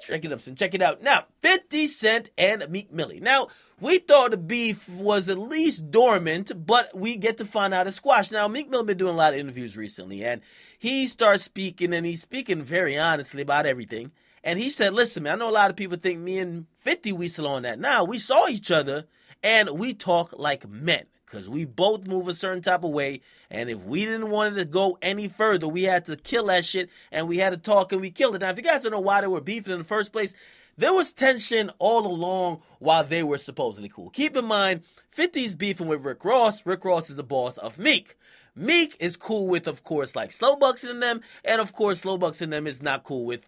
Check it up, son. Check it out. Now, 50 Cent and Meek Mill. Now, we thought the beef was at least dormant, but we get to find out it's squashed. Now, Meek Mill been doing a lot of interviews recently, and he starts speaking, and he's speaking very honestly about everything. And he said, listen, man, I know a lot of people think me and 50, we still on that. Now, we saw each other, and we talk like men. Because we both move a certain type of way. And if we didn't want it to go any further, we had to kill that shit. And we had to talk and we killed it. Now, if you guys don't know why they were beefing in the first place, there was tension all along while they were supposedly cool. Keep in mind, 50's beefing with Rick Ross. Rick Ross is the boss of Meek. Meek is cool with, of course, like Slowbucks and them, and of course, Slowbucks and them is not cool with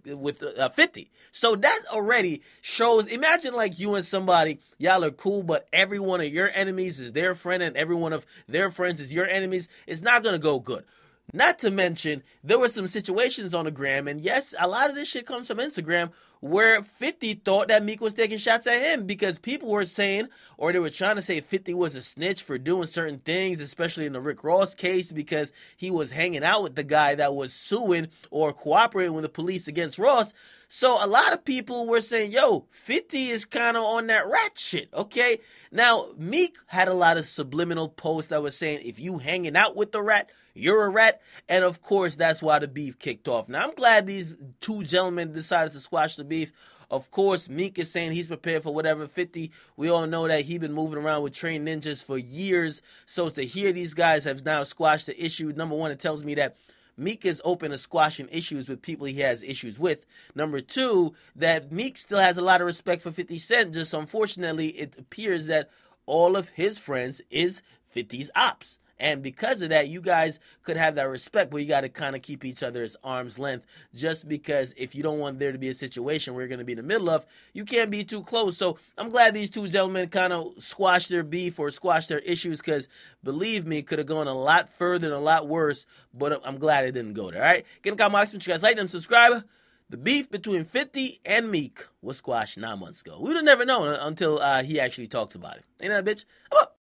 50. So that already shows. Imagine like you and somebody, y'all are cool, but every one of your enemies is their friend, and every one of their friends is your enemies. It's not gonna go good. Not to mention, there were some situations on the gram, and yes, a lot of this shit comes from Instagram, where 50 thought that Meek was taking shots at him because people were saying, or they were trying to say 50 was a snitch for doing certain things, especially in the Rick Ross case, because he was hanging out with the guy that was suing or cooperating with the police against Ross. So a lot of people were saying, yo, 50 is kind of on that rat shit, okay? Now, Meek had a lot of subliminal posts that were saying, if you hanging out with the rat, you're a rat. And of course, that's why the beef kicked off. Now, I'm glad these two gentlemen decided to squash the beef. Of course, Meek is saying he's prepared for whatever. 50, we all know that he's been moving around with trained ninjas for years. So to hear these guys have now squashed the issue, number one, it tells me that Meek is open to squashing issues with people he has issues with. Number two, that Meek still has a lot of respect for 50 Cent. Just unfortunately, it appears that all of his friends is 50's ops. And because of that, you guys could have that respect, but you got to kind of keep each other's arm's length, just because if you don't want there to be a situation where you're going to be in the middle of, you can't be too close. So I'm glad these two gentlemen kind of squashed their beef or squashed their issues, because believe me, it could have gone a lot further and a lot worse, but I'm glad it didn't go there. All right, get in the comments, you guys like them, subscribe. The beef between 50 and Meek was squashed 9 months ago. We would have never known until he actually talked about it. Ain't that a bitch? I'm up.